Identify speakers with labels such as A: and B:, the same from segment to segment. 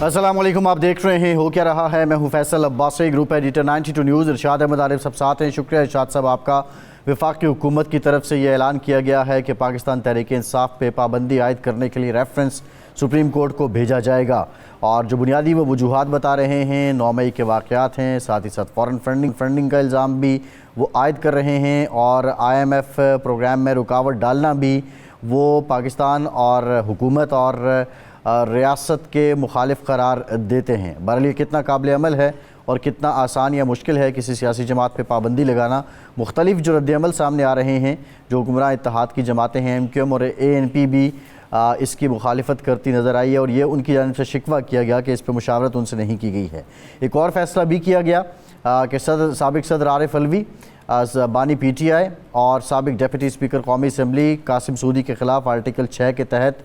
A: السلام علیکم، آپ دیکھ رہے ہیں ہو کیا رہا ہے۔ میں ہوں Faisal Abbasi, group editor 92 news. Irshad Ahmed Arif صاحب ساتھ ہیں۔ شکریہ ارشاد صاحب آپ کا۔ وفاقی حکومت کی طرف سے یہ اعلان کیا گیا ہے کہ پاکستان تحریک انصاف پہ پابندی عائد کرنے کے لیے ریفرنس سپریم کورٹ کو بھیجا جائے گا، اور جو بنیادی وہ وجوہات بتا رہے ہیں 9 مئی کے واقعات ہیں، ساتھ ہی ساتھ فورن فنڈنگ کا الزام بھی وہ عائد کر رہے ہیں، اور IMF پروگرام میں رکاوٹ ڈالنا بھی وہ پاکستان اور حکومت اور ریاست کے مخالف قرار دیتے ہیں۔ بہرحال یہ کتنا قابل عمل ہے اور کتنا آسان یا مشکل ہے کسی سیاسی جماعت پہ پابندی لگانا، مختلف جو رد عمل سامنے آ رہے ہیں۔ جو حکمراں اتحاد کی جماعتیں ہیں MQM اور ANP بھی اس کی مخالفت کرتی نظر آئی ہے، اور یہ ان کی جانب سے شکوہ کیا گیا کہ اس پہ مشاورت ان سے نہیں کی گئی ہے۔ ایک اور فیصلہ بھی کیا گیا کہ سابق صدر عارف علوی، بانی PTI اور سابق ڈیپٹی اسپیکر قومی اسمبلی قاسم سعودی کے خلاف آرٹیکل 6 کے تحت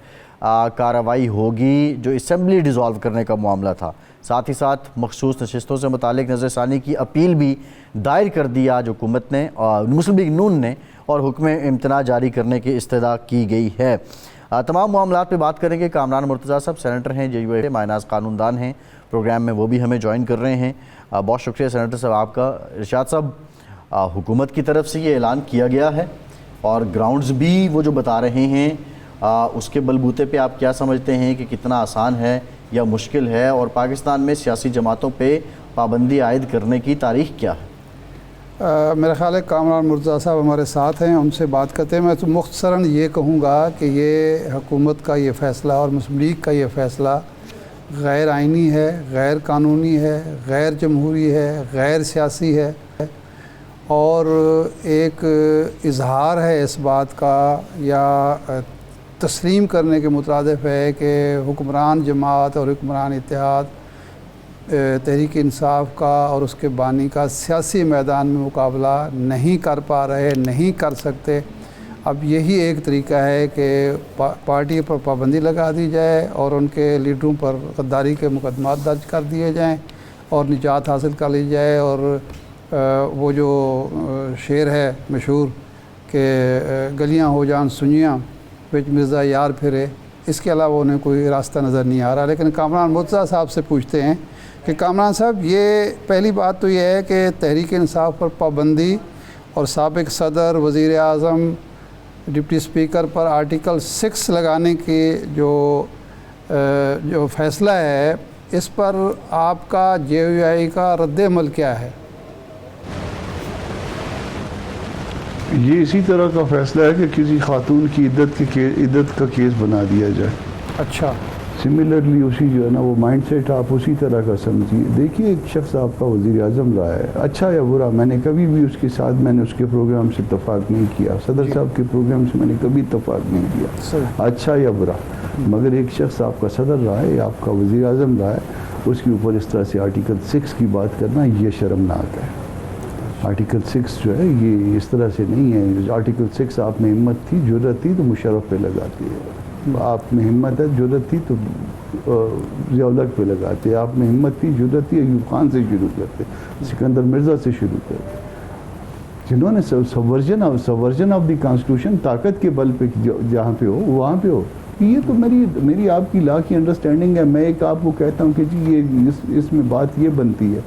A: کارروائی ہوگی، جو اسمبلی ڈیزالو کرنے کا معاملہ تھا۔ ساتھ ہی ساتھ مخصوص نشستوں سے متعلق نظر ثانی کی اپیل بھی دائر کر دی آج حکومت نے، مسلم لیگ نون نے، اور حکم امتناع جاری کرنے کی استدعا کی گئی ہے۔ تمام معاملات پہ بات کریں گے۔ کامران مرتضیٰ صاحب سینیٹر ہیں، JUA ماہ ناز قانون دان ہیں، پروگرام میں وہ بھی ہمیں جوائن کر رہے ہیں۔ بہت شکریہ سینیٹر صاحب آپ کا۔ ارشاد صاحب، حکومت کی طرف سے یہ اعلان کیا گیا ہے، اور گراؤنڈز بھی وہ جو بتا رہے ہیں، اس کے بلبوتے پہ آپ کیا سمجھتے ہیں کہ کتنا آسان ہے یا مشکل ہے، اور پاکستان میں سیاسی جماعتوں پہ پابندی عائد کرنے کی تاریخ کیا ہے؟
B: میرا خیال ہے کامران مرتضیٰ صاحب ہمارے ساتھ ہیں، ان سے بات کرتے ہیں۔ میں تو مختصراً یہ کہوں گا کہ یہ حکومت کا یہ فیصلہ اور مسلم لیگ کا یہ فیصلہ غیر آئینی ہے، غیر قانونی ہے، غیر جمہوری ہے، غیر سیاسی ہے، اور ایک اظہار ہے اس بات کا یا تسلیم کرنے کے مترادف ہے کہ حکمران جماعت اور حکمران اتحاد تحریک انصاف کا اور اس کے بانی کا سیاسی میدان میں مقابلہ نہیں کر پا رہے، نہیں کر سکتے۔ اب یہی ایک طریقہ ہے کہ پارٹی پر پابندی لگا دی جائے اور ان کے لیڈروں پر غداری کے مقدمات درج کر دیے جائیں اور نجات حاصل کر لی جائے، اور وہ جو شعر ہے مشہور کہ گلیاں ہو جان سنیاں وچ مرزا یار پھرے، اس کے علاوہ انہیں کوئی راستہ نظر نہیں آ رہا۔ لیکن کامران مرتضیٰ صاحب سے پوچھتے ہیں کہ کامران صاحب، یہ پہلی بات تو یہ ہے کہ تحریک انصاف پر پابندی اور سابق صدر، وزیر اعظم، ڈپٹی اسپیکر پر آرٹیکل 6 لگانے کی جو فیصلہ ہے، اس پر آپ کا JUI کا رد عمل کیا ہے؟
C: یہ اسی طرح کا فیصلہ ہے کہ کسی خاتون کی عدت کا کیس بنا دیا جائے۔
B: اچھا،
C: سملرلی اسی جو ہے نا وہ مائنڈ سیٹ آپ اسی طرح کا سمجھیے۔ دیکھیے، ایک شخص آپ کا وزیر اعظم رہا ہے، اچھا یا برا، میں نے کبھی بھی اس کے ساتھ اس کے پروگرام سے اتفاق نہیں کیا، صدر صاحب کے پروگرام سے میں نے کبھی اتفاق نہیں کیا، اچھا یا برا، مگر ایک شخص آپ کا صدر رہا ہے یا آپ کا وزیر اعظم رہا ہے، اس کے اوپر اس طرح سے آرٹیکل 6 کی بات کرنا یہ شرمناک ہے۔ آرٹیکل 6 جو ہے یہ اس طرح سے نہیں ہے۔ آرٹیکل 6 آپ میں ہمت تھی، جرت تھی تو مشرف پہ لگاتی ہے، آپ میں ہمت ہے، جرت تھی تو ضیاء الحق پہ لگاتے، آپ میں ہمت تھی، جرت تھی، ایوب خان سے شروع کرتے، سکندر مرزا سے شروع کرتے، جنہوں نے سبورژن آف دی کانسٹیٹیوشن طاقت کے بل پہ جہاں پہ ہو وہاں پہ ہو۔ یہ تو میری آپ کی لا کی انڈرسٹینڈنگ ہے۔ میں ایک آپ کو کہتا ہوں کہ جی یہ اس میں بات یہ بنتی ہے،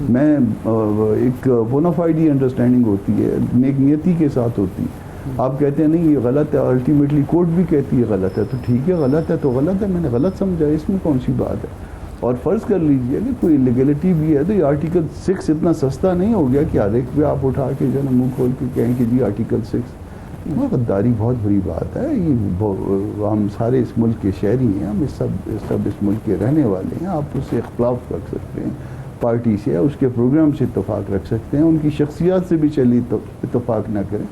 C: میں ایک بونافائیڈ انڈرسٹینڈنگ ہوتی ہے، نیک نیتی کے ساتھ ہوتی ہے۔ آپ کہتے ہیں نہیں یہ غلط ہے، الٹیمیٹلی کورٹ بھی کہتی ہے غلط ہے، تو ٹھیک ہے، غلط ہے تو غلط ہے، میں نے غلط سمجھا، اس میں کون سی بات ہے؟ اور فرض کر لیجئے کہ کوئی لیگلٹی بھی ہے تو یہ آرٹیکل 6 اتنا سستا نہیں ہو گیا کہ ہر ایک پہ آپ اٹھا کے جو ہے نا منہ کھول کے کہیں کہ جی آرٹیکل 6۔ غداری بہت بری بات ہے۔ ہم سارے اس ملک کے شہری ہیں، ہم سب اس ملک کے رہنے والے ہیں۔ آپ اس سے اختلاف رکھ سکتے ہیں، پارٹی سے، اس کے پروگرام سے اتفاق رکھ سکتے ہیں، ان کی شخصیات سے بھی چلی اتفاق نہ کریں،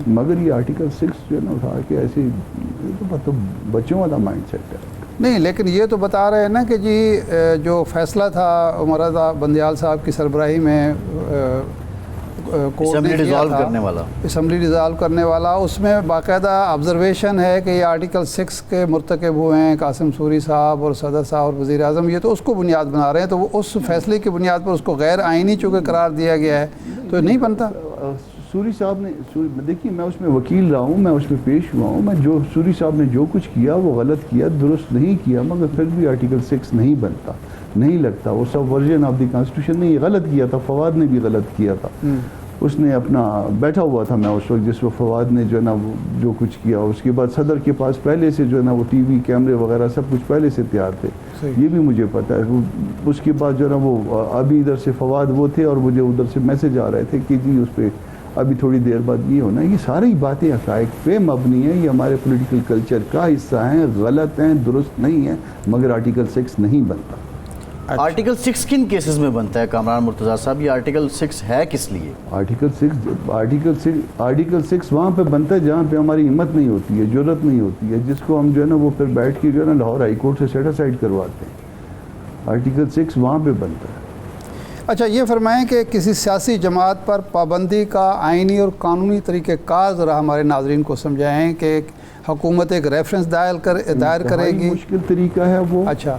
C: مگر یہ آرٹیکل 6 جو ہے نا اٹھا کے ایسے تو بچوں والا مائنڈ سیٹ ہے۔
B: نہیں، لیکن یہ تو بتا رہے ہیں نا کہ جی جو فیصلہ تھا عمر رضا بندیال صاحب کی سربراہی میں
A: اسمبلی ڈیزالو
B: کرنے والا، اس میں باقاعدہ آبزرویشن ہے کہ یہ آرٹیکل 6 کے مرتکب ہوئے ہیں قاسم سوری صاحب اور صدر صاحب اور وزیر اعظم، یہ تو اس کو بنیاد بنا رہے ہیں، تو وہ اس فیصلے کی بنیاد پر اس کو غیر آئینی چونکہ قرار دیا گیا ہے تو نہیں بنتا۔
C: سوری صاحب نے دیکھیے میں اس میں وکیل رہا ہوں, میں اس میں پیش ہوا ہوں, میں جو سوری صاحب نے جو کچھ کیا وہ غلط کیا, درست نہیں کیا, مگر پھر بھی آرٹیکل 6 نہیں بنتا, نہیں لگتا. وہ سب ورژن آف دی کانسٹیٹیوشن نے یہ غلط کیا تھا, فواد نے بھی غلط کیا تھا. اس نے اپنا بیٹھا ہوا تھا میں اس وقت جس وقت فواد نے جو ہے نا وہ جو کچھ کیا, اس کے بعد صدر کے پاس پہلے سے جو ہے نا وہ ٹی وی کیمرے وغیرہ سب کچھ پہلے سے تیار تھے, یہ بھی مجھے پتا ہے. اس کے بعد جو ہے نا وہ ابھی ادھر سے فواد وہ تھے اور مجھے ادھر سے میسج آ رہے تھے کہ جی اس پہ ابھی تھوڑی دیر بعد یہ ہونا. یہ ساری باتیں حقائق پہ مبنی ہیں, یہ ہمارے پولیٹیکل کلچر کا حصہ ہیں, غلط ہیں, درست نہیں ہیں, مگر آرٹیکل 6 نہیں بنتا.
A: آرٹیکل 6 کن کیسز میں بنتا ہے کامران مرتضیٰ صاحب؟ یہ آرٹیکل 6 ہے کس لیے؟
C: آرٹیکل 6 وہاں پہ بنتا ہے جہاں پہ ہماری ہمت نہیں ہوتی ہے, جرت نہیں ہوتی ہے, جس کو ہم جو ہے نا وہ پھر بیٹھ کے جو ہے نا لاہور ہائی کورٹ سے سیٹ اسائڈ کرواتے ہیں. آرٹیکل 6 وہاں پہ بنتا ہے.
B: اچھا یہ فرمائیں کہ کسی سیاسی جماعت پر پابندی کا آئینی اور قانونی طریقہ کار ذرا ہمارے ناظرین کو سمجھائیں کہ حکومت ایک ریفرنس دائر کرے گی.
C: مشکل طریقہ ہے وہ.
B: اچھا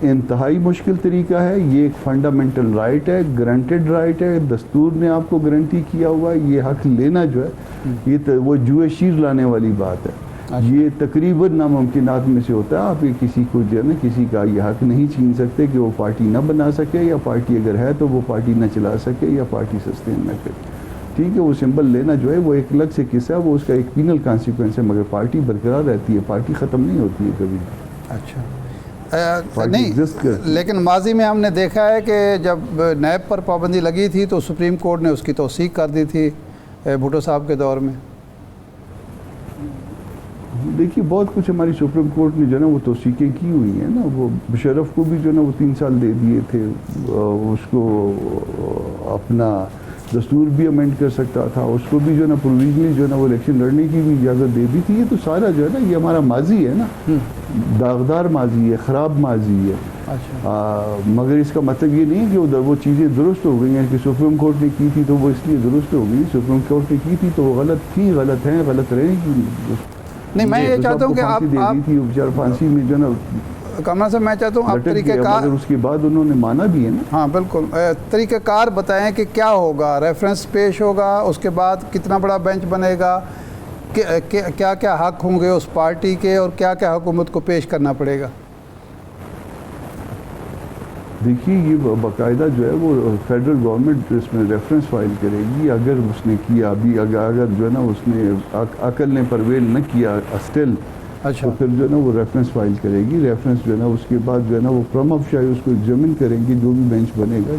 C: انتہائی مشکل طریقہ ہے. یہ ایک فنڈامنٹل رائٹ ہے, گرانٹیڈ رائٹ ہے, دستور نے آپ کو گارنٹی کیا ہوا ہے. یہ حق لینا جو ہے یہ وہ جوئے شیر لانے والی بات ہے. یہ تقریباً ناممکنات میں سے ہوتا ہے. آپ کسی کو جو ہے نا کسی کا یہ حق نہیں چھین سکتے کہ وہ پارٹی نہ بنا سکے, یا پارٹی اگر ہے تو وہ پارٹی نہ چلا سکے, یا پارٹی سسٹین نہ کرے. ٹھیک ہے, وہ سمبل لینا جو ہے وہ ایک الگ سے قصہ ہے, وہ اس کا ایک پینل کانسیکوینس ہے, مگر پارٹی برقرار رہتی ہے, پارٹی ختم نہیں ہوتی ہے کبھی.
B: اچھا نہیں, لیکن ماضی میں ہم نے دیکھا ہے کہ جب نیب پر پابندی لگی تھی تو سپریم کورٹ نے اس کی توثیق کر دی تھی بھٹو صاحب کے دور میں.
C: دیکھیے بہت کچھ ہماری سپریم کورٹ نے جو ہے نا وہ توثیقیں کی ہوئی ہیں نا. وہ مشرف کو بھی جو ہے نا وہ 3 سال دے دیے تھے, اس کو اپنا دستور بھی امینڈ کر سکتا تھا, اس کو بھی جو ہے نا پروویژنلی جو ہے نا وہ الیکشن لڑنے کی بھی اجازت دے دی تھی. یہ تو سارا جو ہے نا یہ ہمارا ماضی ہے نا, داغدار ماضی ہے, خراب ماضی ہے. مگر اس کا مطلب یہ نہیں کہ ادھر وہ چیزیں درست ہو گئی ہیں کہ سپریم کورٹ نے کی تھی تو وہ اس لیے درست ہو گئی. سپریم کورٹ نے کی تھی تو وہ غلط تھی, غلط ہیں, غلط رہیں گی.
B: نہیں میں یہ چاہتا ہوں کہ آپ
C: پھانسی میں جو ہے نا
B: کامران صاحب میں چاہتا ہوں آپ طریقہ کار,
C: اس کے بعد انہوں نے مانا بھی ہے نا.
B: ہاں بالکل, طریقہ کار بتائیں کہ کیا ہوگا. ریفرنس پیش ہوگا, اس کے بعد کتنا بڑا بینچ بنے گا, کیا کیا حق ہوں گے اس پارٹی کے, اور کیا کیا حکومت کو پیش کرنا پڑے گا؟
C: دیکھیے یہ باقاعدہ جو ہے وہ فیڈرل گورنمنٹ اس میں ریفرنس فائل کرے گی. اگر اس نے کیا ابھی, اگر جو ہے نا اس نے عقل نے پرویل نہ کیا اسٹل, تو پھر جو ہے نا وہ ریفرنس فائل کرے گی. ریفرنس جو ہے نا اس کے بعد جو ہے نا وہ پرم آف شاہی اس کو ایگزامن کریں گے. جو بھی بینچ بنے گا,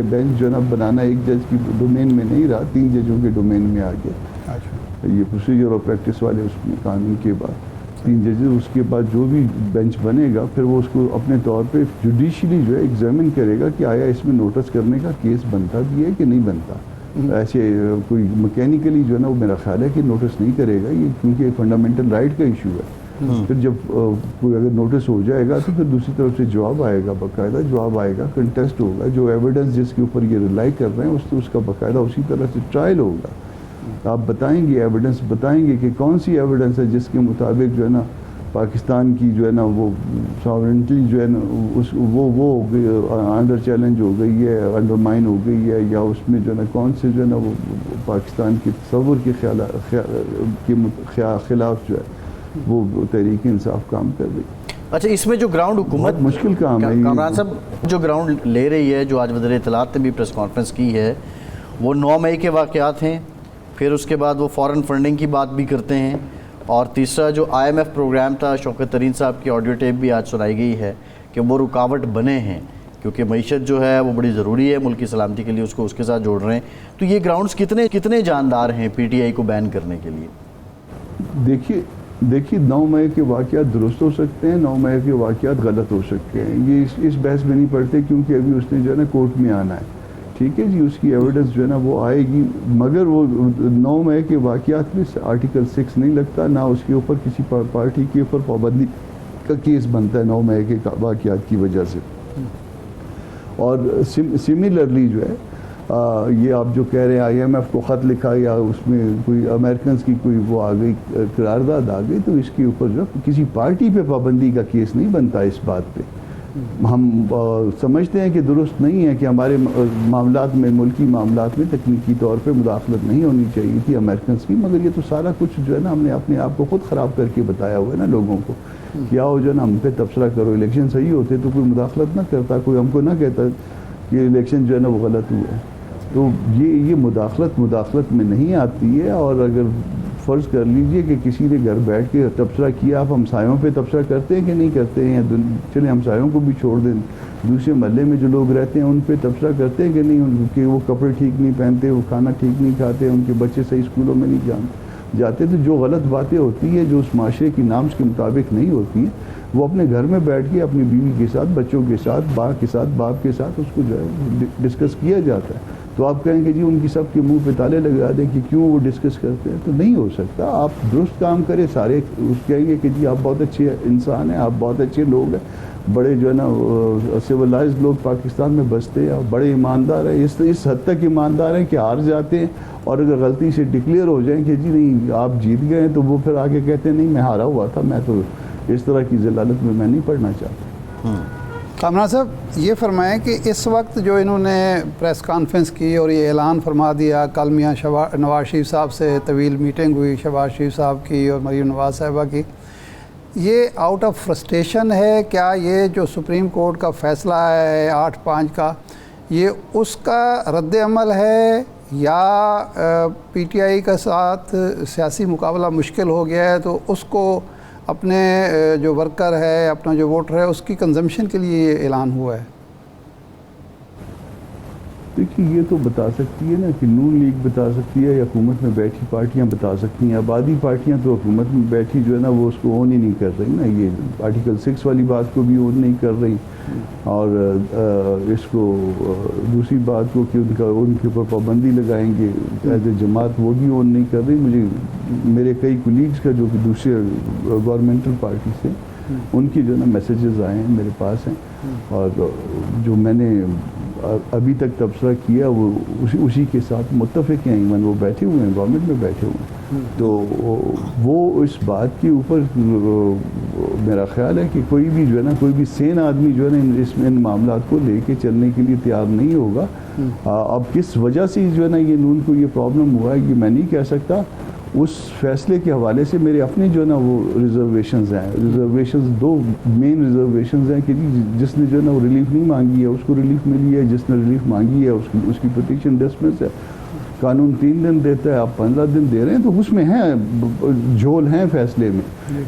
C: بینچ جو ہے نا بنانا ایک جج کی ڈومین میں نہیں رہا, 3 ججوں کے ڈومین میں آ گیا. یہ پروسیجر اور پریکٹس والے اس میں قانون کے بعد 3 ججز. اس کے بعد جو بھی بینچ بنے گا پھر وہ اس کو اپنے طور پہ جوڈیشلی جو ہے ایگزامن کرے گا کہ آیا اس میں نوٹس کرنے کا کیس بنتا بھی ہے کہ نہیں بنتا. ایسے کوئی مکینیکلی جو ہے نا وہ میرا خیال ہے کہ نوٹس نہیں کرے گا, یہ کیونکہ فنڈامنٹل رائٹ کا ایشو ہے. پھر جب کوئی اگر نوٹس ہو جائے گا تو پھر دوسری طرف سے جواب آئے گا, باقاعدہ جواب آئے گا, کنٹیسٹ ہوگا. جو ایویڈنس جس کے اوپر یہ ریلائی کر رہے ہیں اس کا باقاعدہ اسی طرح سے ٹرائل ہوگا. آپ بتائیں گے, ایویڈنس بتائیں گے کہ کون سی ایویڈنس ہے جس کے مطابق جو ہے نا پاکستان کی جو ہے نا وہ ساورنٹی جو ہے نا وہ ہو گئی, انڈر چیلنج ہو گئی ہے, انڈرمائن ہو گئی ہے, یا اس میں جو ہے نا کون سے جو ہے نا وہ پاکستان کے تصور کے خلاف جو ہے وہ تحریک انصاف کام کر رہی.
A: اچھا اس میں جو گراؤنڈ حکومت
C: مشکل کام ہے
A: کامران صاحب, جو گراؤنڈ لے رہی ہے, جو آج وزیر اطلاعات نے بھی پریس کانفرنس کی ہے, وہ 9 مئی کے واقعات ہیں. پھر اس کے بعد وہ فارن فنڈنگ کی بات بھی کرتے ہیں, اور تیسرا جو IMF پروگرام تھا, شوکت ترین صاحب کی آڈیو ٹیپ بھی آج سنائی گئی ہے کہ وہ رکاوٹ بنے ہیں کیونکہ معیشت جو ہے وہ بڑی ضروری ہے ملک کی سلامتی کے لیے, اس کو اس کے ساتھ جوڑ رہے ہیں. تو یہ گراؤنڈز کتنے جاندار ہیں PTI کو بین کرنے کے لیے؟
C: دیکھیے 9 مئی کے واقعات درست ہو سکتے ہیں, 9 مئی کے واقعات غلط ہو سکتے ہیں. یہ اس بحث میں نہیں پڑتے کیونکہ ابھی اس نے جو ہے نا کورٹ میں آنا ہے. ٹھیک ہے جی, اس کی ایویڈنس جو ہے نا وہ آئے گی, مگر وہ 9 مئی کے واقعات میں آرٹیکل 6 نہیں لگتا, نہ اس کے اوپر کسی پارٹی کے اوپر پابندی کا کیس بنتا ہے 9 مئی کے واقعات کی وجہ سے. اور سملرلی جو ہے یہ آپ جو کہہ رہے ہیں IMF کو خط لکھا یا اس میں کوئی امریکنز کی کوئی وہ آ گئی, قرارداد آ گئی, تو اس کے اوپر جو کسی پارٹی پہ پابندی کا کیس نہیں بنتا اس بات پہ. ہم سمجھتے ہیں کہ درست نہیں ہے کہ ہمارے معاملات میں، ملکی معاملات میں تکنیکی طور پہ مداخلت نہیں ہونی چاہیے تھی امریکنس کی، مگر یہ تو سارا کچھ جو ہے نا ہم نے اپنے آپ کو خود خراب کر کے بتایا ہوا ہے نا لوگوں کو، کیا ہو جو ہے نا ہم پہ تبصرہ کرو، الیکشن صحیح ہوتے تو کوئی مداخلت نہ کرتا، کوئی ہم کو نہ کہتا کہ الیکشن جو ہے نا وہ غلط ہوا ہے۔ تو یہ مداخلت میں نہیں آتی ہے۔ اور اگر فرض کر لیجئے کہ کسی نے گھر بیٹھ کے تبصرہ کیا، آپ ہمسایوں پہ تبصرہ کرتے ہیں کہ نہیں کرتے ہیں؟ چلیں ہمسایوں کو بھی چھوڑ دیں، دوسرے محلے میں جو لوگ رہتے ہیں ان پہ تبصرہ کرتے ہیں کہ نہیں، ان کے وہ کپڑے ٹھیک نہیں پہنتے، وہ کھانا ٹھیک نہیں کھاتے، ان کے بچے صحیح اسکولوں میں نہیں جاتے۔ تو جو غلط باتیں ہوتی ہیں جو اس معاشرے کی نامز کے مطابق نہیں ہوتی ہیں، وہ اپنے گھر میں بیٹھ کے اپنی بیوی کے ساتھ، بچوں کے ساتھ، ماں کے ساتھ، باپ کے ساتھ اس کو جو ہے ڈسکس کیا جاتا ہے۔ تو آپ کہیں کہ جی ان کی سب کے منہ پہ تالے لگا دیں کہ کیوں وہ ڈسکس کرتے ہیں، تو نہیں ہو سکتا۔ آپ درست کام کریں، سارے کہیں گے کہ جی آپ بہت اچھے انسان ہیں، آپ بہت اچھے لوگ ہیں، بڑے جو ہے نا سویلائزڈ لوگ پاکستان میں بستے ہیں، بڑے ایماندار ہیں، اس حد تک ایماندار ہیں کہ ہار جاتے ہیں اور اگر غلطی سے ڈکلیئر ہو جائیں کہ جی نہیں آپ جیت گئے ہیں، تو وہ پھر آگے کہتے ہیں نہیں میں ہارا ہوا تھا، میں تو اس طرح کی ضلالت میں نہیں پڑھنا چاہتا۔
B: کامران صاحب یہ فرمائیں کہ اس وقت جو انہوں نے پریس کانفرنس کی اور یہ اعلان فرما دیا، کل میاں نواز شریف صاحب سے طویل میٹنگ ہوئی شہباز شریف صاحب کی اور مریم نواز صاحبہ کی، یہ آؤٹ آف فرسٹریشن ہے کیا؟ یہ جو سپریم کورٹ کا فیصلہ ہے 8-5 کا، یہ اس کا رد عمل ہے یا پی ٹی آئی کے ساتھ سیاسی مقابلہ مشکل ہو گیا ہے تو اس کو اپنے جو ورکر ہے، اپنا جو ووٹر ہے، اس کی کنزمپشن کے لیے یہ اعلان ہوا ہے؟
C: دیکھیے یہ تو بتا سکتی ہے نا کہ نون لیگ بتا سکتی ہے یا حکومت میں بیٹھی پارٹیاں بتا سکتی ہیں۔ آبادی پارٹیاں تو حکومت میں بیٹھی جو ہے نا وہ اس کو اون ہی نہیں کر رہی نا، یہ آرٹیکل 6 والی بات کو بھی اون نہیں کر رہی، اور اس کو دوسری بات کو کہ ان کے اوپر پابندی لگائیں گے ایز اے جماعت، وہ بھی اون نہیں کر رہی۔ مجھے میرے کئی کولیگز کا جو کہ دوسرے گورنمنٹل پارٹی سے ان کی جو ہے نا میسیجز آئے ہیں میرے پاس ہیں، اور جو میں نے ابھی تک تبصرہ کیا وہ اسی کے ساتھ متفق ہیں، ایون وہ بیٹھے ہوئے ہیں، گورنمنٹ میں بیٹھے ہوئے ہیں، تو وہ اس بات کے اوپر میرا خیال ہے کہ کوئی بھی جو ہے نا کوئی بھی سین آدمی جو ہے نا ان معاملات کو لے کے چلنے کے لیے تیار نہیں ہوگا۔ اب کس وجہ سے جو ہے نا یہ نون کو یہ پرابلم ہوا ہے یہ میں نہیں کہہ سکتا۔ اس فیصلے کے حوالے سے میرے اپنے جو ہے نا وہ ریزرویشنز ہیں، دو مین ریزرویشنز ہیں کہ جس نے جو ہے نا وہ ریلیف نہیں مانگی ہے اس کو ریلیف ملی ہے، جس نے ریلیف مانگی ہے اس کی پٹیشن ڈسمس ہے۔ قانون 3 دن دیتا ہے، آپ 15 دن دے رہے ہیں، تو اس میں ہیں جھول ہیں فیصلے میں،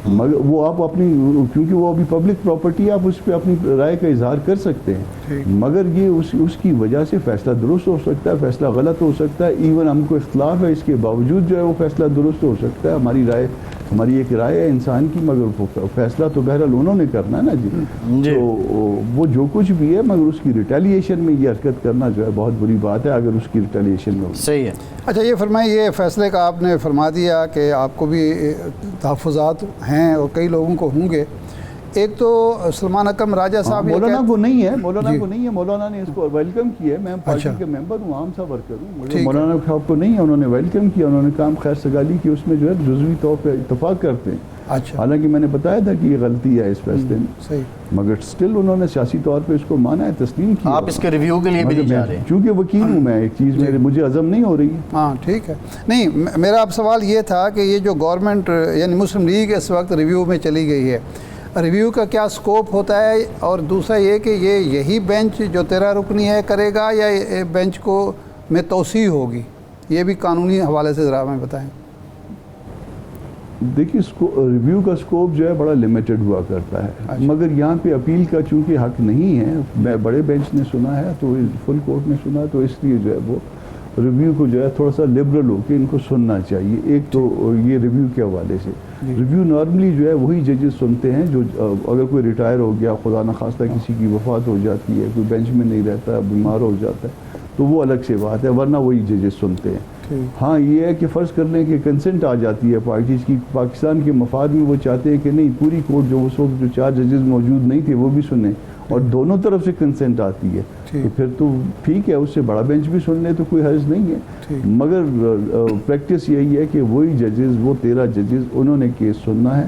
C: مگر وہ آپ اپنی کیونکہ وہ ابھی پبلک پراپرٹی ہے، آپ اس پہ اپنی رائے کا اظہار کر سکتے ہیں، مگر یہ اس کی وجہ سے فیصلہ درست ہو سکتا ہے، فیصلہ غلط ہو سکتا ہے، ایون ہم کو اختلاف ہے اس کے باوجود جو ہے وہ فیصلہ درست ہو سکتا ہے۔ ہماری ایک رائے ہے انسان کی، مگر فیصلہ تو بہرحال انہوں نے کرنا ہے نا جی۔ تو وہ جو کچھ بھی ہے مگر اس کی ریٹیلیشن میں یہ حرکت کرنا جو ہے بہت بری بات ہے اگر اس کی ریٹیلیشن میں
A: صحیح ہے۔
B: اچھا یہ فرمائیں، یہ فیصلے کا آپ نے فرما دیا کہ آپ کو بھی تحفظات ہیں اور کئی لوگوں کو ہوں گے۔ ایک تو سلمان اکرم راجہ صاحب
C: مولانا کو نہیں ہے، مولانا نے اس کو ویلکم کیا ہے، میں پارٹی کا ممبر ہوں، عام سا ورکر ہوں، مولانا صاحب کو نہیں ہے، انہوں نے ویلکم کیا، انہوں نے کام خیر سگالی کی، اس میں جو ہے جزوی طور پہ اتفاق کرتے ہیں۔ حالانکہ میں نے بتایا تھا کہ یہ غلطی ہے اس فیصلے میں، مگر سٹل انہوں نے سیاسی طور پہ اس کو مانا ہے، تسلیم کیا۔
A: آپ اس کے ریویو کے لیے بھی نہیں جا رہے
C: چونکہ وکیل ہوں میں، ایک چیز مجھے عزم نہیں ہو رہی ہے۔
B: ہاں ٹھیک ہے، نہیں میرا اب سوال یہ تھا کہ یہ جو گورنمنٹ یعنی مسلم لیگ اس وقت ریویو میں چلی گئی ہے، ریویو کا کیا سکوپ ہوتا ہے، اور دوسرا یہ کہ یہی بینچ جو 13 رکنی ہے کرے گا یا بینچ کو میں توسیع ہوگی، یہ بھی قانونی حوالے سے ذرا ہمیں بتائیں۔
C: دیکھیے ریویو کا سکوپ جو ہے بڑا لمیٹڈ ہوا کرتا ہے، مگر یہاں پہ اپیل کا چونکہ حق نہیں ہے، بڑے بینچ نے سنا ہے تو فل کورٹ نے سنا، تو اس لیے جو ہے وہ ریویو کو جو ہے تھوڑا سا لبرل ہو کے ان کو سننا چاہیے۔ ایک تو یہ ریویو کے حوالے سے ریویو نارملی جو ہے وہی ججز سنتے ہیں جو اگر کوئی ریٹائر ہو گیا، خدا نخواستہ کسی کی وفات ہو جاتی ہے، کوئی بینچ میں نہیں رہتا، بیمار ہو جاتا ہے، تو وہ الگ سے بات ہے، ورنہ وہی ججز سنتے ہیں۔ ہاں یہ ہے کہ فرض کر لیں کہ کنسنٹ آ جاتی ہے پارٹیز کی، پاکستان کے مفاد میں وہ چاہتے ہیں کہ نہیں پوری کورٹ جو اس وقت جو 4 ججز موجود نہیں تھے وہ بھی سنیں، اور دونوں طرف سے کنسنٹ آتی ہے، تو پھر تو ٹھیک ہے، اس سے بڑا بینچ بھی سن لیں تو کوئی حرج نہیں ہے، مگر پریکٹس یہی ہے کہ وہی ججز، وہ 13 ججز انہوں نے کیس سننا ہے،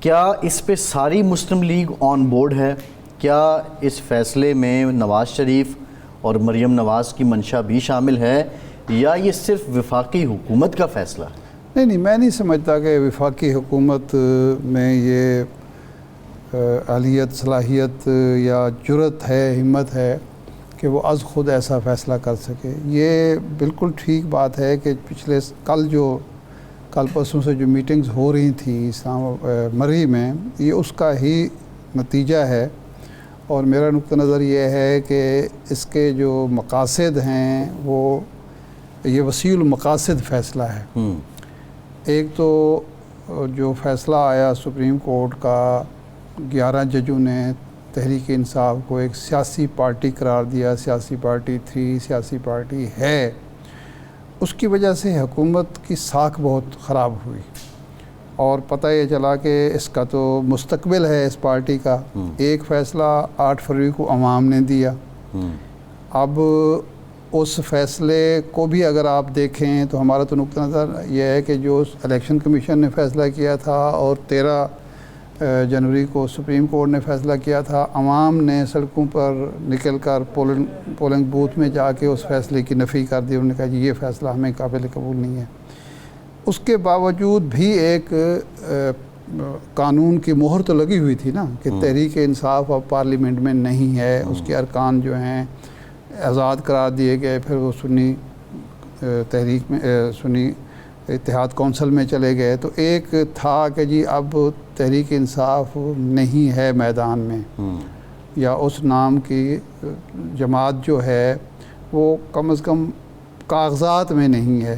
A: کیا اس پہ ساری مسلم لیگ آن بورڈ ہے؟ کیا اس فیصلے میں نواز شریف اور مریم نواز کی منشا بھی شامل ہے یا یہ صرف وفاقی حکومت کا فیصلہ ہے؟
B: نہیں، میں نہیں سمجھتا کہ وفاقی حکومت میں یہ اہلیت، صلاحیت یا جرأت ہے، ہمت ہے کہ وہ از خود ایسا فیصلہ کر سکے۔ یہ بالکل ٹھیک بات ہے کہ پچھلے کل پرسوں سے جو میٹنگز ہو رہی تھیں مرئی میں، یہ اس کا ہی نتیجہ ہے، اور میرا نقطہ نظر یہ ہے کہ اس کے جو مقاصد ہیں وہ یہ وسیع المقاصد فیصلہ ہے۔ ایک تو جو فیصلہ آیا سپریم کورٹ کا، 11 ججوں نے تحریک انصاف کو ایک سیاسی پارٹی قرار دیا، سیاسی پارٹی تھی، سیاسی پارٹی ہے، اس کی وجہ سے حکومت کی ساکھ بہت خراب ہوئی، اور پتہ یہ چلا کہ اس کا تو مستقبل ہے اس پارٹی کا۔ ایک فیصلہ 8 فروری کو عوام نے دیا، اب اس فیصلے کو بھی اگر آپ دیکھیں تو ہمارا تو نقطہ نظر یہ ہے کہ جو الیکشن کمیشن نے فیصلہ کیا تھا اور 13 جنوری کو سپریم کورٹ نے فیصلہ کیا تھا، عوام نے سڑکوں پر نکل کر پولنگ بوتھ میں جا کے اس فیصلے کی نفی کر دی۔ انہوں نے کہا جی یہ فیصلہ ہمیں قابل قبول نہیں ہے۔ اس کے باوجود بھی ایک قانون کی مہر تو لگی ہوئی تھی نا کہ تحریک انصاف اب پارلیمنٹ میں نہیں ہے، اس کے ارکان جو ہیں آزاد قرار دیے گئے، پھر وہ سنی تحریک میں سنی اتحاد کونسل میں چلے گئے۔ تو ایک تھا کہ جی اب تحریک انصاف نہیں ہے میدان میں، یا اس نام کی جماعت جو ہے وہ کم از کم کاغذات میں نہیں ہے،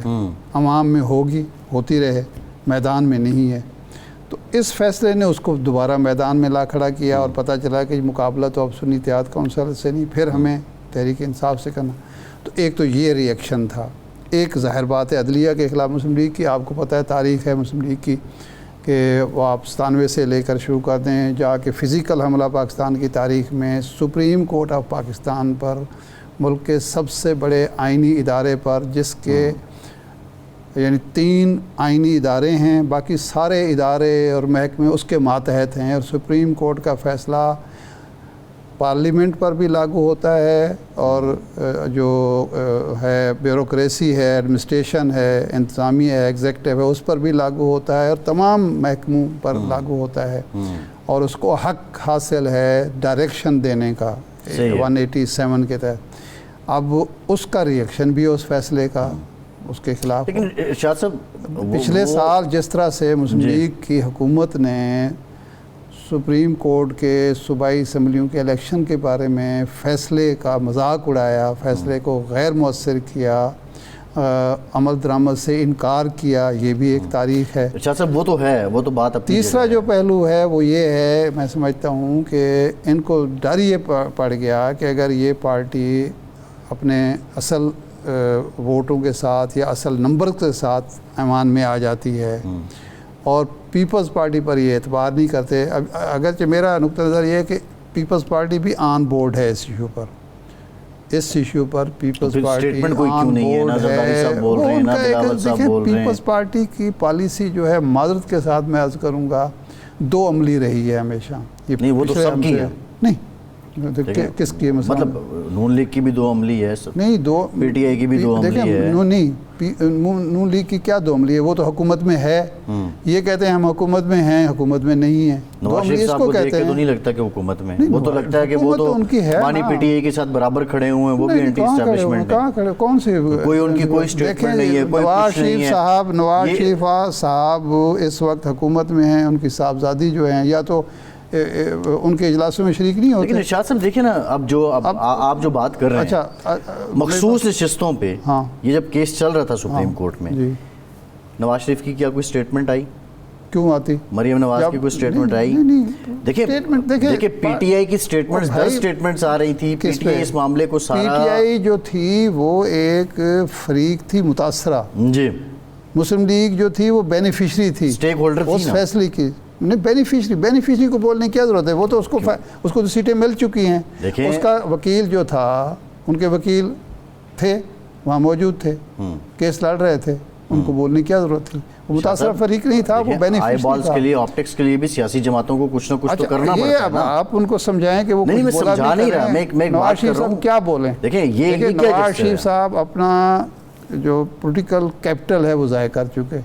B: عوام میں ہوتی رہے، میدان میں نہیں ہے۔ تو اس فیصلے نے اس کو دوبارہ میدان میں لا کھڑا کیا، اور پتہ چلا کہ مقابلہ تو اب سنی اتحاد کونسل سے نہیں، پھر ہمیں تحریک انصاف سے کرنا۔ تو ایک تو یہ ری ایکشن تھا۔ ایک ظاہر بات ہے عدلیہ کے خلاف مسلم لیگ کی، آپ کو پتہ ہے تاریخ ہے مسلم لیگ کی کہ وہ آپ 97 سے لے کر شروع کر دیں، جا کے فزیکل حملہ پاکستان کی تاریخ میں سپریم کورٹ آف پاکستان پر، ملک کے سب سے بڑے آئینی ادارے پر، جس کے یعنی 3 آئینی ادارے ہیں، باقی سارے ادارے اور محکمے اس کے ماتحت ہیں، اور سپریم کورٹ کا فیصلہ پارلیمنٹ پر بھی لاگو ہوتا ہے، اور جو ہے بیوروکریسی ہے، ایڈمنسٹریشن ہے، انتظامیہ ہے، ایگزیکٹو ہے، اس پر بھی لاگو ہوتا ہے، اور تمام محکموں پر لاگو ہوتا ہے، اور اس کو حق حاصل ہے ڈائریکشن دینے کا 187 کے تحت۔ اب اس کا ری ایکشن بھی اس فیصلے کا اس کے خلاف۔
A: لیکن شاہ صاحب
B: پچھلے سال جس طرح سے مسلم لیگ کی حکومت نے سپریم کورٹ کے صوبائی اسمبلیوں کے الیکشن کے بارے میں فیصلے کا مذاق اڑایا، فیصلے کو غیر مؤثر کیا، عمل درآمد سے انکار کیا، یہ بھی ایک تاریخ ہے۔
A: شاہ صاحب وہ تو ہے، وہ تو بات اپنی
B: تیسرا جو پہلو ہے وہ یہ ہے، میں سمجھتا ہوں کہ ان کو ڈر یہ پڑ گیا کہ اگر یہ پارٹی اپنے اصل ووٹوں کے ساتھ یا اصل نمبر کے ساتھ ایوان میں آ جاتی ہے، اور پیپلز پارٹی پر یہ اعتبار نہیں کرتے، اگرچہ میرا نقطہ نظر یہ ہے کہ پیپلز پارٹی بھی آن بورڈ ہے اس ایشو پر، پیپلز پارٹی آن بورڈ ہے۔ دیکھیں پیپلز پارٹی کی پالیسی جو ہے، معذرت کے ساتھ میں عرض کروں گا، 2 عملی رہی ہے ہمیشہ۔
A: نہیں وہ تو سب کی ہے،
B: نہیں کس کی
A: مطلب نون لیگ کی بھی 2 عملی ہے،
B: نہیں
A: پی ٹی آئی کی بھی 2 عملی ہے۔
B: نہیں نون لیگ کی کیا 2 عملی ہے؟ وہ تو حکومت میں ہے، یہ کہتے ہیں ہم حکومت میں ہیں، حکومت میں نہیں ہیں۔
A: نواز شریف صاحب کو دیکھ کے تو نہیں لگتا کہ حکومت میں، وہ تو لگتا ہے کہ وہ تو مانی پی ٹی آئی کے ساتھ برابر کھڑے ہوئے ہیں، وہ بھی اینٹی اسٹیبلشمنٹ ہیں۔
B: کون سے
A: کوئی ان کی کوئی اسٹیٹمنٹ نہیں ہے، کوئی
B: نواز شریف صاحب اس وقت حکومت میں ہیں، ان کی صاحبزادی جو ہیں یا تو ان کے اجلاسوں میں شریک نہیں ہوتے۔
A: لیکن شاہ صاحب دیکھیں نا، اب آپ جو بات کر رہے ہیں مخصوص نشستوں پہ، یہ جب کیس چل رہا تھا سپریم کورٹ میں، نواز شریف کی کیا کوئی سٹیٹمنٹ آئی؟
B: کیوں آتی؟
A: مریم نواز کی کوئی سٹیٹمنٹ آئی؟ دیکھیں پی ٹی آئی کی سٹیٹمنٹس 10 سٹیٹمنٹس آ رہی تھی، پی ٹی آئی اس معاملے کو سارا،
B: پی ٹی آئی جو تھی وہ ایک فریق تھی متاثرہ،
A: جی
B: مسلم لیگ جو تھی وہ بینیفیشری تھی
A: اسٹیک ہولڈر تھی
B: اس فیصلے کی۔ نہیں بینیفیشری کو بولنے کی کیا ضرورت ہے؟ وہ تو اس کو تو سیٹیں مل چکی ہیں۔ اس کا وکیل جو تھا، ان کے وکیل تھے وہاں موجود تھے، کیس لڑ رہے تھے، ان کو بولنے کی کیا ضرورت تھی؟ متاثرہ فریق نہیں تھا, وہ
A: آئی
B: بینیفیشری
A: بالز
B: تھا.
A: کے لیے, آپٹکس کے لیے بھی سیاسی جماعتوں کو کچھ نہ کچھ تو کرنا
B: یہ
A: پڑتا ہے
B: اب
A: نا.
B: آپ ان کو سمجھائیں کہ وہ
A: نہیں, میں
B: کچھ بولا
A: سمجھا
B: بھی
A: نہیں رہا,
B: کریں.
A: میں ایک
B: نواز
A: بات کر
B: شریف
A: رہا ہوں.
B: صاحب کیا بولیں.
A: دیکھیں یہ کیا
B: نواز شریف صاحب اپنا جو پولیٹیکل کیپٹل ہے وہ ضائع کر چکے.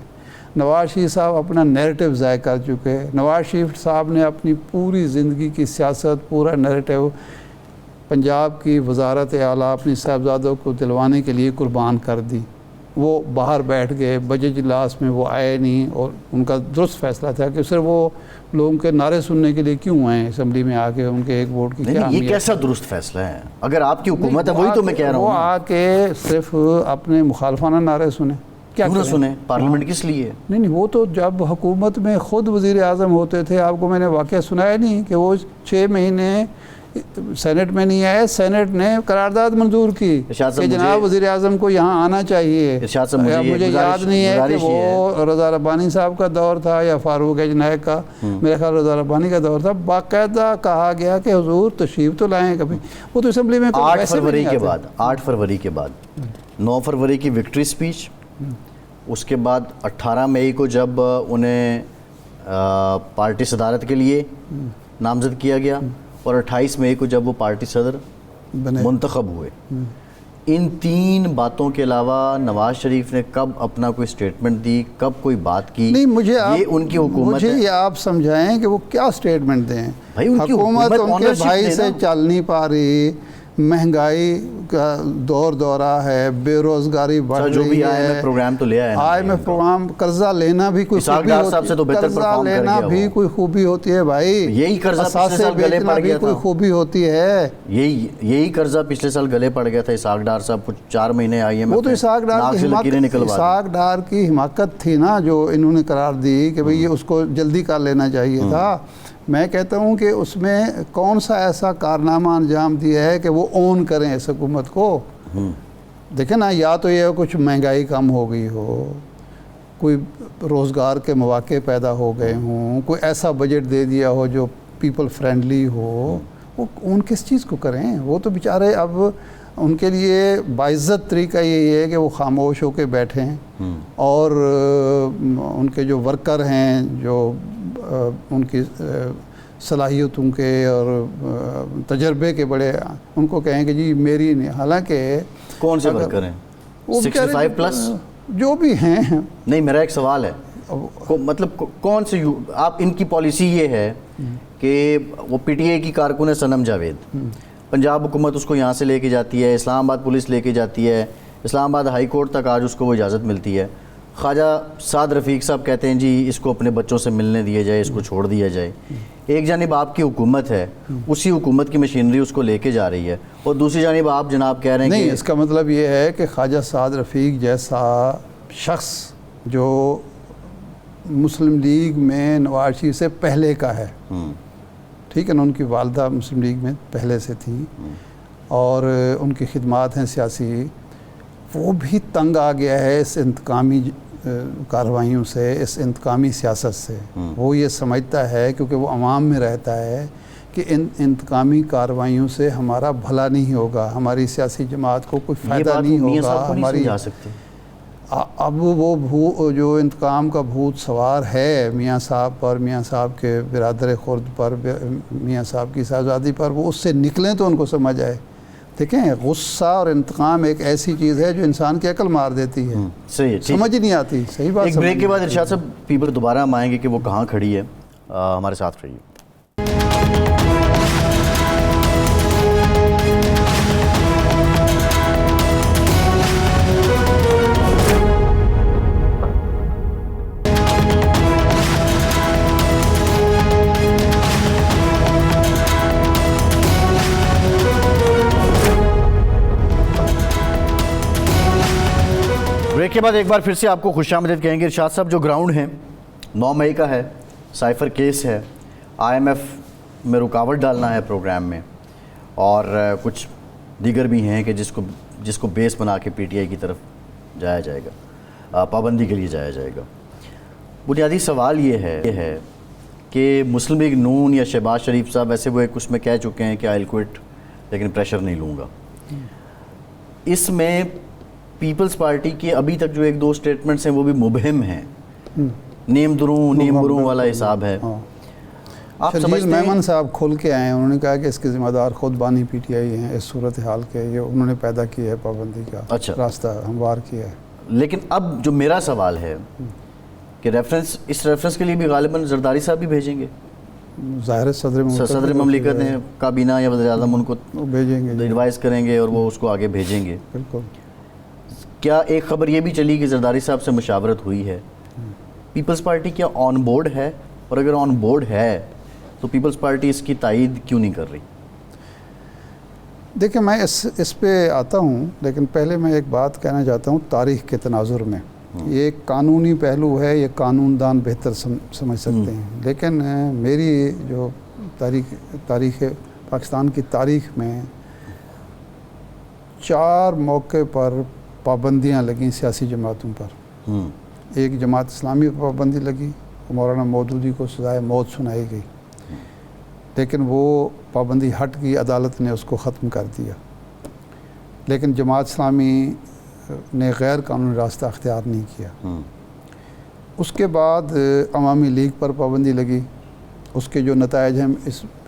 B: نواز شریف صاحب اپنا نیریٹو ضائع کر چکے. نواز شریف صاحب نے اپنی پوری زندگی کی سیاست, پورا نیریٹو پنجاب کی وزارت اعلیٰ اپنی صاحبزادوں کو دلوانے کے لیے قربان کر دی. وہ باہر بیٹھ گئے, بجٹ اجلاس میں وہ آئے نہیں, اور ان کا درست فیصلہ تھا کہ صرف وہ لوگوں کے نعرے سننے کے لیے کیوں آئے اسمبلی میں آ کے, ان کے ایک ووٹ کی کیا
A: نہیں, یہ
B: اہمیت.
A: کیسا درست فیصلہ ہے؟ اگر آپ کی حکومت ہے, وہی تو میں کہہ رہا ہوں.
B: وہ آ کے صرف اپنے مخالفانہ نعرے سنیں, کیا
A: کیوں نہ
B: کریں؟
A: سنیں؟ پارلیمنٹ کس لیے؟
B: نہیں, وہ تو جب حکومت میں خود وزیر اعظم ہوتے تھے, آپ کو میں نے واقعہ سنایا نہیں کہ وہ 6 مہینے سینٹ میں نہیں آئے, سینٹ نے قرارداد منظور کی کہ جناب وزیر اعظم کو یہاں آنا چاہیے. مجھے یاد نہیں ہے کہ وہ رضا ربانی صاحب کا دور تھا یا فاروق ایج نائک کا, میرے خیال رضا ربانی کا دور تھا. باقاعدہ کہا گیا کہ حضور تشریف تو لائیں کبھی. وہ تو اسمبلی میں
A: 8 فروری کے بعد 9 فروری کی وکٹری سپیچ, اس کے بعد 18 مئی کو جب انہیں پارٹی صدارت کے لیے نامزد کیا گیا, اور 28 مئی کو جب وہ پارٹی صدر منتخب ہوئے. ان 3 باتوں کے علاوہ نواز شریف نے کب اپنا کوئی سٹیٹمنٹ دی, کب کوئی بات کی؟
B: نہیں, مجھے
A: یہ ان کی حکومت ہے.
B: مجھے یہ آپ سمجھائیں کہ وہ کیا سٹیٹمنٹ دیں. حکومت ان کے بھائی سے چل نہیں پا رہی, مہنگائی کا دور دورہ ہے, بے روزگاری بڑھ رہی ہے.
A: جو بھی آئی ایم پروگرام تو لیا ہے,
B: آئی ایم پروگرام, قرضہ لینا بھی کوئی خوبی ہوتی ہے, قرضہ لینا بھی کوئی خوبی ہوتی ہے بھائی.
A: یہی قرضہ پچھلے سال گلے پڑ گیا تھا,
B: کوئی خوبی ہوتی ہے.
A: یہی قرضہ پچھلے سال گلے پڑ گیا تھا. اسحاق ڈار صاحب کچھ 4 مہینے آئی ایم,
B: وہ تو اسحاق ڈار کی حماقت تھی نا جو انہوں نے قرار دی کہ بھئی اس کو جلدی کر لینا چاہیے تھا. میں کہتا ہوں کہ اس میں کون سا ایسا کارنامہ انجام دیا ہے کہ وہ اون کریں اس حکومت کو. دیکھیں نا, یا تو یہ کچھ مہنگائی کم ہو گئی ہو, کوئی روزگار کے مواقع پیدا ہو گئے ہوں, کوئی ایسا بجٹ دے دیا ہو جو پیپل فرینڈلی ہو. وہ اون کس چیز کو کریں؟ وہ تو بیچارے اب ان کے لیے باعزت طریقہ یہی ہے کہ وہ خاموش ہو کے بیٹھیں, اور ان کے جو ورکر ہیں, جو ان کی صلاحیتوں کے اور تجربے کے بڑے, ان کو کہیں کہ جی میری نہیں. حالانکہ
A: کون سے ورکر ہیں؟ 65 پلس
B: جو بھی ہیں.
A: نہیں, میرا ایک سوال ہے, مطلب کون سے آپ, ان کی پالیسی یہ ہے کہ وہ پی ٹی آئی کی کارکن ہے صنم جاوید, پنجاب حکومت اس کو یہاں سے لے کے جاتی ہے, اسلام آباد پولیس لے کے جاتی ہے, اسلام آباد ہائی کورٹ تک آج اس کو وہ اجازت ملتی ہے. خواجہ سعد رفیق صاحب کہتے ہیں جی اس کو اپنے بچوں سے ملنے دیا جائے, اس کو چھوڑ دیا جائے. ایک جانب آپ کی حکومت ہے, اسی حکومت کی مشینری اس کو لے کے جا رہی ہے, اور دوسری جانب آپ جناب کہہ رہے ہیں
B: نہیں, اس کا مطلب یہ ہے کہ خواجہ سعد رفیق جیسا شخص جو مسلم لیگ میں نواز شریف سے پہلے کا ہے, ٹھیک ہے نا, ان کی والدہ مسلم لیگ میں پہلے سے تھی اور ان کی خدمات ہیں سیاسی, وہ بھی تنگ آ گیا ہے اس انتقامی کارروائیوں سے, اس انتقامی سیاست سے. وہ یہ سمجھتا ہے کیونکہ وہ عوام میں رہتا ہے کہ ان انتقامی کارروائیوں سے ہمارا بھلا نہیں ہوگا, ہماری سیاسی جماعت کو کوئی فائدہ نہیں ہوگا. ہماری اب وہ جو انتقام کا بھوت سوار ہے میاں صاحب پر, میاں صاحب کے برادر خرد پر, میاں صاحب کی صاحبزادی پر, وہ اس سے نکلیں تو ان کو سمجھ آئے. دیکھیں, غصہ اور انتقام ایک ایسی چیز ہے جو انسان کی عقل مار دیتی ہے, سمجھ نہیں آتی. صحیح بات.
A: ایک بریک کے بعد ارشاد صاحب پیپل دوبارہ ہم آئیں گے کہ وہ کہاں کھڑی ہے, ہمارے ساتھ رہیے. بریک کے بعد ایک بار پھر سے آپ کو خوش آمدید کہیں گے. ارشاد صاحب, جو گراؤنڈ ہیں 9 مئی کا ہے, سائفر کیس ہے, آئی ایم ایف میں رکاوٹ ڈالنا ہے پروگرام میں, اور کچھ دیگر بھی ہیں کہ جس کو بیس بنا کے پی ٹی آئی کی طرف جایا جائے گا, پابندی کے لیے جایا جائے گا. بنیادی سوال یہ ہے کہ مسلم لیگ نون یا شہباز شریف صاحب, ویسے وہ ایک اس میں کہہ چکے ہیں کہ آئی ول کوئٹ لیکن پریشر نہیں لوں گا. اس میں پیپلز پارٹی کی ابھی تک جو 1-2 سٹیٹمنٹس ہیں وہ بھی مبہم ہیں نیم دروں والا حساب ہے. آپ
B: شرجیل
A: سمجھتے ہیں
B: میمن صاحب کھل کے آئے ہیں, انہوں نے کہا کہ اس کے ذمہ دار خود بانی پی ٹی آئی ہیں اس صورتحال کے, یہ انہوں نے پیدا کیا ہے پابندی کا
A: اچھا.
B: راستہ ہموار کیا ہے.
A: لیکن اب جو میرا سوال ہے کہ اس ریفرنس کے لیے بھی غالباً زرداری صاحب بھی بھیجیں گے,
B: ظاہر
A: صدر مملکت ہیں, کابینہ یا وزیر اعظم ان کو
B: بھیجیں گے,
A: ایڈوائز کریں گے اور وہ اس کو آگے بھیجیں گے.
B: بالکل.
A: کیا ایک خبر یہ بھی چلی کہ زرداری صاحب سے مشاورت ہوئی ہے, پیپلز پارٹی کیا آن بورڈ ہے, اور اگر آن بورڈ ہے تو پیپلز پارٹی اس کی تائید کیوں نہیں کر رہی؟
B: دیکھیں میں اس پہ آتا ہوں, لیکن پہلے میں ایک بات کہنا چاہتا ہوں تاریخ کے تناظر میں. یہ ایک قانونی پہلو ہے, یہ قانون دان بہتر سمجھ سکتے ہیں, لیکن میری جو تاریخ پاکستان کی تاریخ میں 4 موقع پر پابندیاں لگیں سیاسی جماعتوں پر. ایک جماعت اسلامی پر پابندی لگی, مولانا مودودی کو سزائے موت سنائی گئی, لیکن وہ پابندی ہٹ گئی, عدالت نے اس کو ختم کر دیا. لیکن جماعت اسلامی نے غیر قانونی راستہ اختیار نہیں کیا. اس کے بعد عوامی لیگ پر پابندی لگی, اس کے جو نتائج ہیں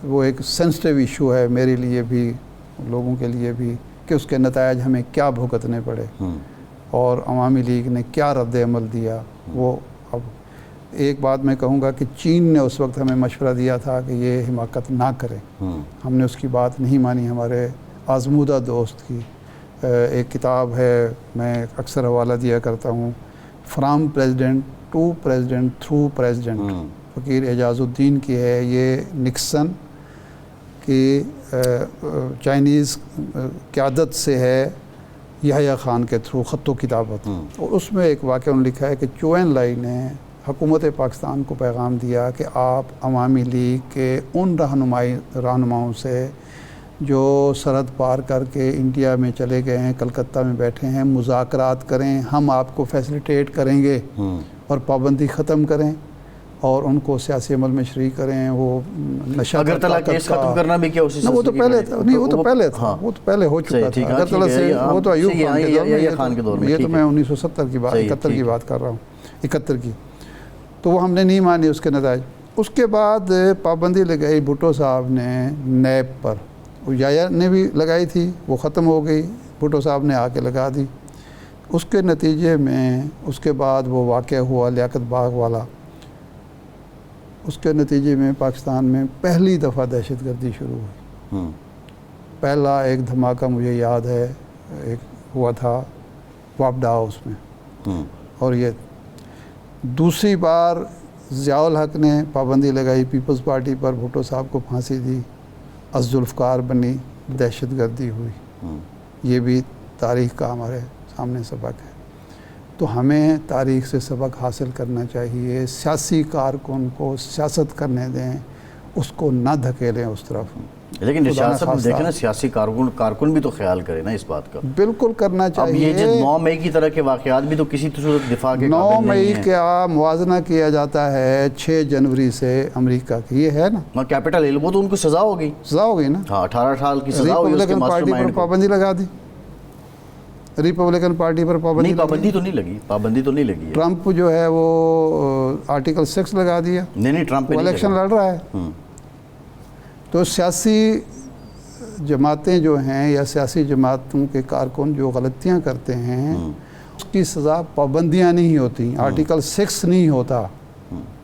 B: وہ ایک سینسٹیو ایشو ہے میرے لیے بھی, لوگوں کے لیے بھی, کہ اس کے نتائج ہمیں کیا بھگتنے پڑے اور عوامی لیگ نے کیا رد عمل دیا. وہ اب ایک بات میں کہوں گا کہ چین نے اس وقت ہمیں مشورہ دیا تھا کہ یہ حماقت نہ کریں, ہم نے اس کی بات نہیں مانی. ہمارے آزمودہ دوست کی ایک کتاب ہے, میں اکثر حوالہ دیا کرتا ہوں, from president to president through president, Faqir Ejaz الدین کی ہے. یہ نکسن کی چائنیز قیادت سے ہے یحییٰ خان کے تھرو خط و کتابت. اور اس میں ایک واقعہ انہوں نے لکھا ہے کہ چو این لائی نے حکومت پاکستان کو پیغام دیا کہ آپ عوامی لیگ کے ان رہنماؤں سے جو سرحد پار کر کے انڈیا میں چلے گئے ہیں, کلکتہ میں بیٹھے ہیں, مذاکرات کریں, ہم آپ کو فیسلیٹیٹ کریں گے اور پابندی ختم کریں اور ان کو سیاسی عمل میں شریک کریں. وہ نشہ
A: اگرتلہ کیس ختم کرنا بھی کیا اسی
B: وہ تو پہلے تھا, نہیں وہ تو پہلے تھا, وہ تو پہلے ہو چکا تھا اگرتلہ سے. وہ تو ایوب خان کے دور میں, یہ تو میں 1970 کی بات 71 کی بات کر رہا ہوں, 71 کی. تو وہ ہم نے نہیں مانی اس کے نتائج. اس کے بعد پابندی لگائی بھٹو صاحب نے نیب پر, یحییٰ نے بھی لگائی تھی, وہ ختم ہو گئی, بھٹو صاحب نے آ کے لگا دی. اس کے نتیجے میں اس کے بعد وہ واقعہ ہوا لیاقت باغ والا, اس کے نتیجے میں پاکستان میں پہلی دفعہ دہشت گردی شروع ہوئی. پہلا ایک دھماکہ مجھے یاد ہے ایک ہوا تھا وابڈا ہاؤس میں, اور یہ دوسری بار ضیاء الحق نے پابندی لگائی پیپلز پارٹی پر, بھٹو صاحب کو پھانسی دی, ذوالفقار بنی, دہشت گردی ہوئی. یہ بھی تاریخ کا ہمارے سامنے سبق ہے. تو ہمیں تاریخ سے سبق حاصل کرنا چاہیے. سیاسی کارکن کو سیاست کرنے دیں, اس کو نہ دھکیلیں اس طرف.
A: لیکن ارشاد صاحب دیکھیں نا, سیاسی کارکن بھی تو خیال کرے نا اس بات کا.
B: بالکل کرنا چاہیے.
A: اب یہ 9 مئی کی طرح کے واقعات بھی تو کسی صورت دفاع کے قابل نہیں ہیں.
B: 9 مئی کا موازنہ کیا جاتا ہے 6 جنوری سے امریکہ کی, یہ ہے نا
A: کیپٹل ہل, وہ تو ان کو سزا ہو گئی.
B: سزا ہو گئی نا,
A: ہاں 18 سال کی سزا ہوئی.
B: ریپبلکن پارٹی پر پابندی لگا دی, ریپبلکن پارٹی پر پابندی
A: تو نہیں لگی.
B: ٹرمپ جو ہے وہ آرٹیکل 6 لگا دیا.
A: نہیں ٹرمپ
B: الیکشن لڑ رہا ہے. تو سیاسی جماعتیں جو ہیں یا سیاسی جماعتوں کے کارکن جو غلطیاں کرتے ہیں اس کی سزا پابندیاں نہیں ہوتی, آرٹیکل 6 نہیں ہوتا,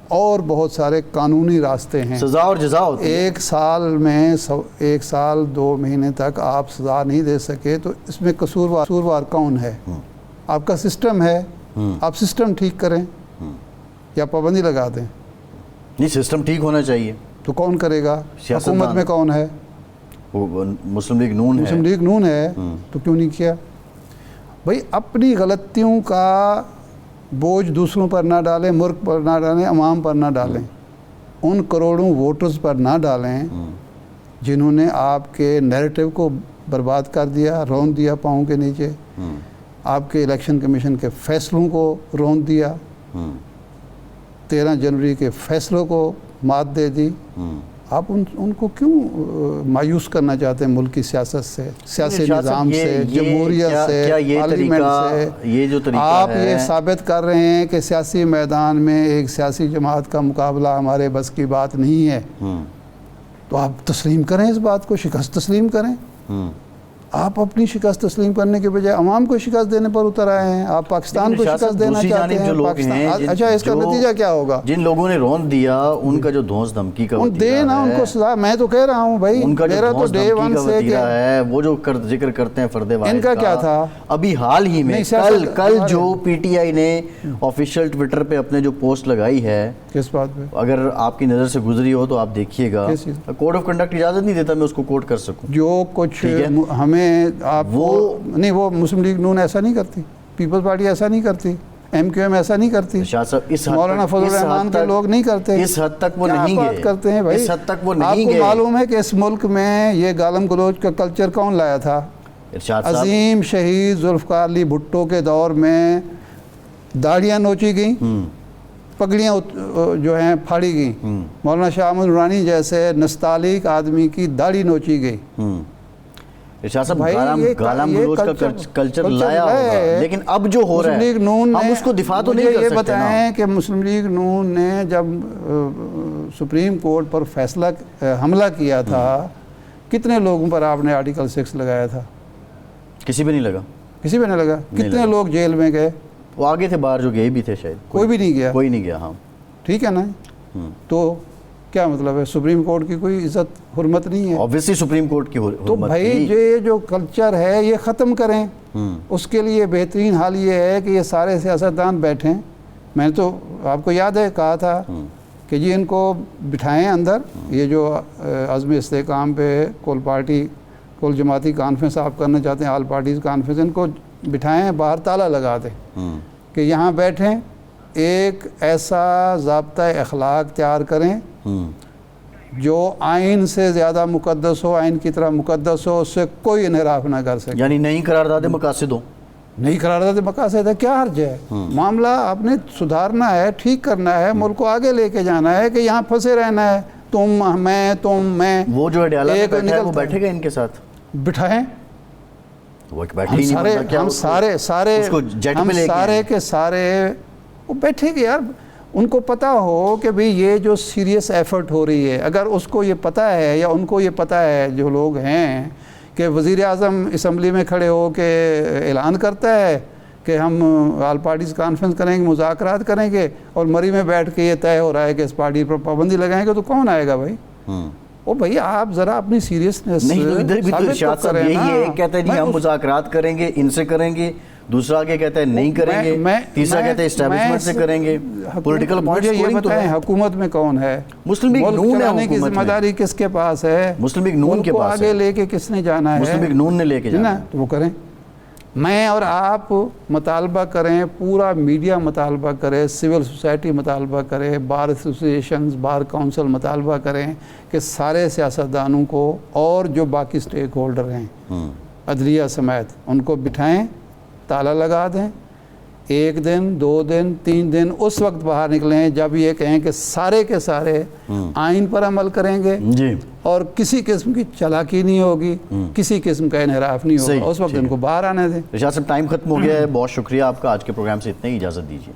B: اور بہت سارے قانونی راستے ہیں.
A: سزا اور جزا ہوتی ہے.
B: 1 سال میں 1 سال 2 مہینے تک آپ سزا نہیں دے سکے تو اس میں قصوروار کون ہے؟ آپ کا سسٹم ہے. آپ سسٹم ٹھیک کریں یا پابندی لگا دیں.
A: نہیں, سسٹم ٹھیک ہونا چاہیے.
B: تو کون کرے گا؟ حکومت میں کون ہے؟
A: مسلم لیگ
B: نون ہے. تو کیوں نہیں کیا بھائی؟ اپنی غلطیوں کا بوجھ دوسروں پر نہ ڈالیں, ملک پر نہ ڈالیں, عوام پر نہ ڈالیں, ان کروڑوں ووٹرز پر نہ ڈالیں جنہوں نے آپ کے نیریٹو کو برباد کر دیا, رون دیا پاؤں کے نیچے, آپ کے الیکشن کمیشن کے فیصلوں کو رون دیا, 13 جنوری کے فیصلوں کو مات دے دی, آپ ان کو کیوں مایوس کرنا چاہتے ہیں ملک کی سیاست سے، سیاسی نظام سے، جمہوریت سے، پارلیمنٹ سے؟
A: یہ جو طریقہ
B: آپ یہ ثابت کر رہے ہیں کہ سیاسی میدان میں ایک سیاسی جماعت کا مقابلہ ہمارے بس کی بات نہیں ہے، تو آپ تسلیم کریں اس بات کو، شکست تسلیم کریں۔ آپ اپنی شکست تسلیم کرنے کے بجائے عوام کو شکست دینے پر اتر آئے ہیں، آپ پاکستان کو شکست دینا چاہتے ہیں۔ پاکستان، اچھا اس کا نتیجہ کیا ہوگا؟
A: جن لوگوں نے رون دیا ان کا جو دھونس دھمکی کا
B: دے نا ان کو سزا۔ میں تو کہہ رہا ہوں بھائی،
A: ان کا جو
B: میرا تو
A: دھونس
B: ڈے
A: دھمکی
B: ون
A: کا
B: سے
A: وتیرہ ہے، وہ جو ذکر کرتے ہیں فرد واحد
B: ان کا کیا تھا؟
A: ابھی حال ہی میں کل جو پی ٹی آئی نے آفیشیل ٹویٹر پہ اپنے جو پوسٹ لگائی ہے،
B: کس بات پہ؟
A: اگر آپ کی نظر سے گزری ہو تو آپ دیکھیے گا، کوڈ آف کنڈکٹ اجازت نہیں دیتا میں اس کو کوٹ کر سکوں۔
B: جو کچھ ہمیں آپ نہیں، وہ مسلم لیگ نون ایسا نہیں کرتی، پیپلز پارٹی ایسا نہیں کرتی، ایم کیو ایم ایسا نہیں کرتی، مولانا فضل الرحمان کے لوگ نہیں کرتے۔
A: اس حد تک وہ نہیں
B: بات کرتے ہیں بھائی؟
A: اس حد تک وہ نہیں
B: آپ
A: گئے۔
B: کو معلوم ہے کہ اس ملک میں یہ گالم گلوچ کا کلچر کون لایا تھا؟ عظیم شہید ذوالفقار علی بھٹو کے دور میں داڑیاں نوچی گئیں، پگڑیاں جو ہیں پھاڑی گئیں، مولانا شاہ احمد نورانی جیسے نستعلیق آدمی کی داڑھی نوچی گئی۔
A: ارشاد صاحب گالم گلوچ کا کلچر لایا ہوگا، لیکن اب جو ہو رہا ہے ہم اس کو دفاع تو نہیں کر سکتے۔
B: یہ بتائیں کہ مسلم لیگ نون نے جب سپریم کورٹ پر فیصلہ حملہ کیا تھا، کتنے لوگوں پر آپ نے آرٹیکل 6 لگایا تھا؟
A: کسی بھی نہیں لگا،
B: کسی بھی نہیں لگا۔ کتنے لوگ جیل میں گئے؟
A: وہ آگے تھے باہر جو گئے بھی تھے، شاید
B: کوئی بھی نہیں گیا۔
A: کوئی نہیں گیا، ہاں
B: ٹھیک ہے نا؟ تو کیا مطلب ہے؟ سپریم کورٹ کی کوئی عزت حرمت نہیں ہے؟
A: اوبویسلی سپریم کورٹ کی حرمت
B: تو بھائی یہ جو کلچر ہے یہ ختم کریں۔ اس کے لیے بہترین حال یہ ہے کہ یہ سارے سیاستدان بیٹھیں۔ میں تو آپ کو یاد ہے کہا تھا کہ جی ان کو بٹھائیں اندر، یہ جو عزم استحکام پہ کل جماعتی کانفرنس آپ کرنا چاہتے ہیں، آل پارٹیز کانفرنس، ان کو بٹھائیں، باہر تالا لگا دیں کہ یہاں بیٹھیں، ایک ایسا ضابطہ اخلاق تیار کریں جو آئین سے زیادہ مقدس ہو، آئین کی طرح مقدس ہو، اس سے کوئی انحراف نہ کر سکے۔
A: یعنی نئی قرارداد مقاصد ہو،
B: نئی قرارداد مقاصد ہے، کیا حرج ہے؟ معاملہ آپ نے سدھارنا ہے، ٹھیک کرنا ہے، ملک کو آگے لے کے جانا ہے کہ یہاں پھنسے رہنا ہے، تم میں۔
A: وہ جو اڈیالہ میں بیٹھا ہے وہ بیٹھے گا ان کے ساتھ؟
B: بٹھائیں،
A: وہ بیٹھے ہی نہیں،
B: ہم سارے کے سارے وہ بیٹھے گے یار۔ ان کو پتہ ہو کہ بھئی یہ جو سیریس ایفرٹ ہو رہی ہے، اگر اس کو یہ پتہ ہے یا ان کو یہ پتہ ہے جو لوگ ہیں کہ وزیر اعظم اسمبلی میں کھڑے ہو کے اعلان کرتا ہے کہ ہم آل پارٹیز کانفرنس کریں گے، مذاکرات کریں گے، اور مری میں بیٹھ کے یہ طے ہو رہا ہے کہ اس پارٹی پر پابندی لگائیں گے، تو کون آئے گا بھائی؟ وہ بھئی آپ ذرا اپنی سیریسنس
A: نہیں، تو ادھر بھی تو ارشاد صاحب یہی ہے، کہتے ہیں جی ہم مذاکرات کریں گے، ان سے کریں گے، دوسرا آگے کہتا ہے نہیں کریں گے، تیسرا کہتا ہے اسٹیبلشمنٹ سے کریں گے۔ پولیٹیکل پوائنٹ
B: یہ بتائیں حکومت میں کون ہے؟
A: مسلم لیگ نون ہے،
B: کی ذمہ داری کس کے پاس ہے؟
A: مسلم لیگ نون کے پاس ہے،
B: آگے لے کے کس نے جانا ہے؟
A: مسلم لیگ نون نے لے کے جانا ہے،
B: تو وہ کریں۔ میں اور آپ مطالبہ کریں، پورا میڈیا مطالبہ کرے، سول سوسائٹی مطالبہ کرے، بار ایسوسیشنز، بار کونسل مطالبہ کریں کہ سارے سیاستدانوں کو اور جو باقی سٹیک ہولڈر ہیں عدلیہ سمیت ان کو بٹھائیں، تالا لگا دیں، 1 دن 2 دن 3 دن اس وقت باہر نکلیں جب یہ کہیں کہ سارے کے سارے آئین پر عمل کریں گے اور کسی قسم کی چالاکی نہیں ہوگی، کسی قسم کا انحراف نہیں ہوگا، اس وقت ان کو باہر آنے دیں۔
A: ارشاد صاحب ٹائم ختم ہو گیا ہے، بہت شکریہ آپ کا، آج کے پروگرام سے اتنے ہی اجازت دیجیے۔